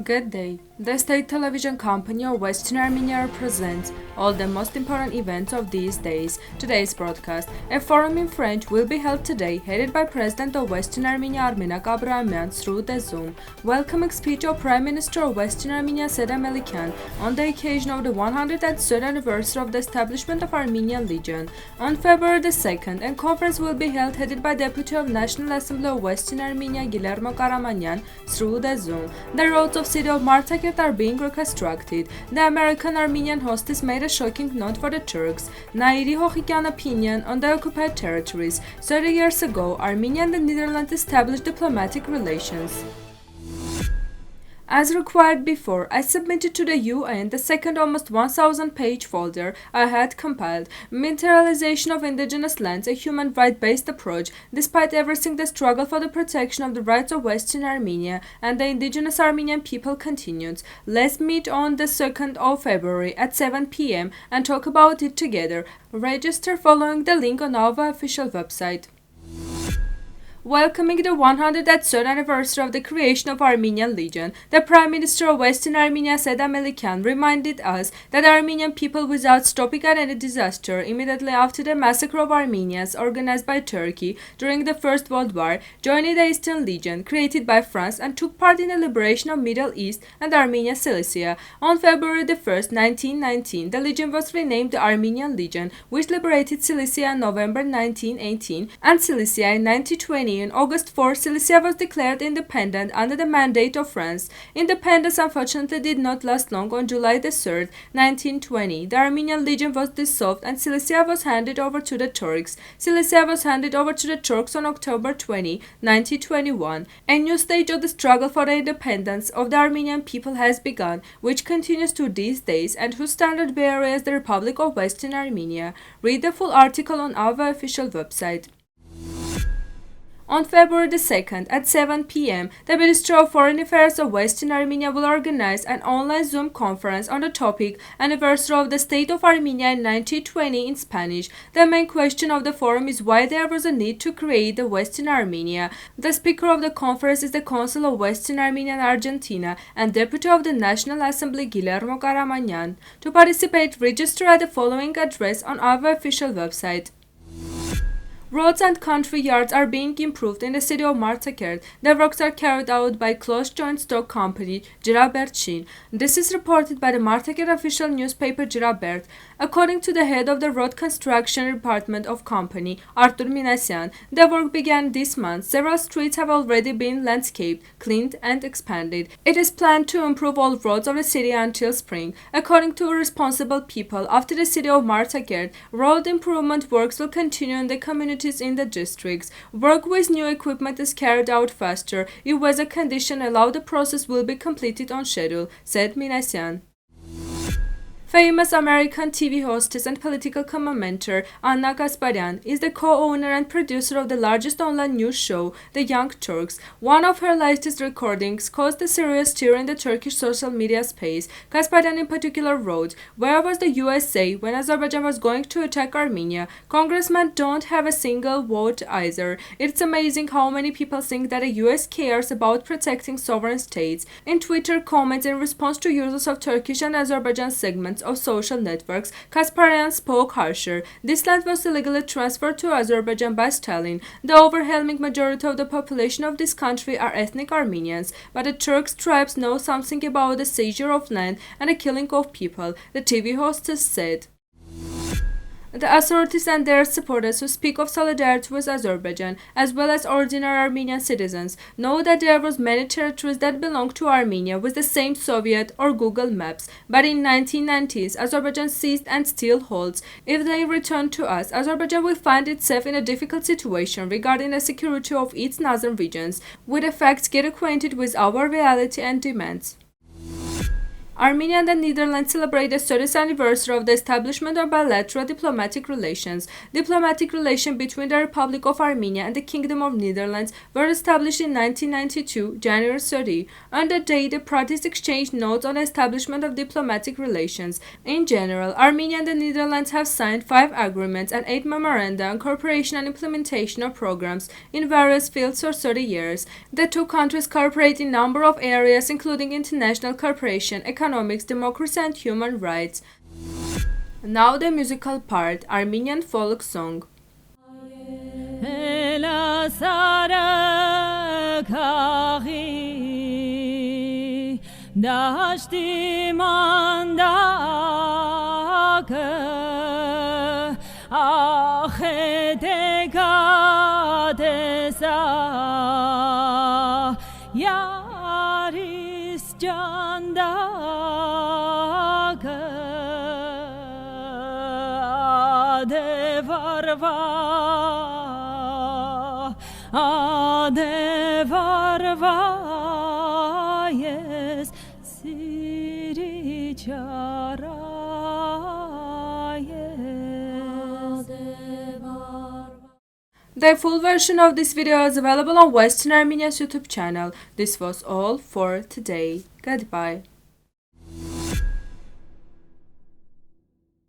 Good day. The state television company of Western Armenia presents all the most important events of these days. Today's broadcast, a forum in French, will be held today, headed by President of Western Armenia Armenag Aprahamian through the Zoom. Welcoming speech of Prime Minister of Western Armenia Seda Melikyan on the occasion of the 103rd anniversary of the establishment of Armenian Legion. On February the 2nd, a conference will be held headed by Deputy of National Assembly of Western Armenia Guillermo Karamanian through the Zoom. The roads of city of Martakert are being reconstructed. The American-Armenian Hostess made a shocking note for the Turks. Nairi Khokhikyan opinion on the occupied territories. 30 years ago, Armenia and the Netherlands established diplomatic relations. As required before, I submitted to the UN the second almost 1,000-page folder I had compiled, Militarization of Indigenous Lands, a human right-based approach. Despite everything, the struggle for the protection of the rights of Western Armenia and the indigenous Armenian people continues. Let's meet on the 2nd of February at 7 p.m. and talk about it together. Register following the link on our official website. Welcoming the 103rd anniversary of the creation of Armenian Legion, the Prime Minister of Western Armenia Seda Melikyan reminded us that the Armenian people, without stopping at any disaster immediately after the massacre of Armenians organized by Turkey during the First World War, joined the Eastern Legion created by France and took part in the liberation of Middle East and Armenia Cilicia. On February 1st, 1919, the Legion was renamed the Armenian Legion, which liberated Cilicia in November 1918 and Cilicia in 1920. On August 4, Cilicia was declared independent under the mandate of France. Independence unfortunately did not last long. On July 3, 1920, the Armenian Legion was dissolved and Cilicia was handed over to the Turks. Cilicia was handed over to the Turks on October 20, 1921. A new stage of the struggle for the independence of the Armenian people has begun, which continues to these days and whose standard bearer is the Republic of Western Armenia. Read the full article on our official website. On February 2nd at 7 p.m., the Ministry of Foreign Affairs of Western Armenia will organize an online Zoom conference on the topic Anniversary of the State of Armenia in 1920 in Spanish. The main question of the forum is why there was a need to create the Western Armenia. The speaker of the conference is the Consul of Western Armenia in Argentina and Deputy of the National Assembly Guillermo Karamanian. To participate, register at the following address on our official website. Roads and country yards are being improved in the city of Martakert. The works are carried out by close joint stock company Yerevan. This is reported by the Martakert official newspaper Yerevan. According to the head of the road construction department of company, Artur Minasyan, the work began this month. Several streets have already been landscaped, cleaned and expanded. It is planned to improve all roads of the city until spring. According to responsible people, after the city of Martakert, road improvement works will continue in the community in the districts. Work with new equipment is carried out faster. If weather conditions allow, the process will be completed on schedule, said Minasyan. Famous American TV hostess and political commentator Anna Gasparyan is the co-owner and producer of the largest online news show, The Young Turks. One of her latest recordings caused a serious stir in the Turkish social media space. Gasparyan in particular wrote, "Where was the USA when Azerbaijan was going to attack Armenia? Congressmen don't have a single vote either. It's amazing how many people think that the US cares about protecting sovereign states." In Twitter comments in response to users of Turkish and Azerbaijan segments of social networks, Gasparyan spoke harsher. This land was illegally transferred to Azerbaijan by Stalin. The overwhelming majority of the population of this country are ethnic Armenians, but the Turks tribes know something about the seizure of land and the killing of people, the TV hostess said. The authorities and their supporters who speak of solidarity with Azerbaijan, as well as ordinary Armenian citizens, know that there was many territories that belonged to Armenia with the same Soviet or Google Maps, but in 1990s, Azerbaijan seized and still holds. If they return to us, Azerbaijan will find itself in a difficult situation regarding the security of its northern regions. With the facts, get acquainted with our reality and demands. Armenia and the Netherlands celebrate the 30th anniversary of the establishment of bilateral diplomatic relations. Diplomatic relations between the Republic of Armenia and the Kingdom of Netherlands were established in 1992, January 30. On the day, the parties exchanged notes on the establishment of diplomatic relations. In general, Armenia and the Netherlands have signed 5 agreements and 8 memoranda on cooperation and implementation of programs in various fields for 30 years. The two countries cooperate in a number of areas, including international cooperation, economics, democracy, and human rights. Now the musical part, Armenian folk song. The full version of this video is available on Western Armenia's YouTube channel. This was all for today. Goodbye.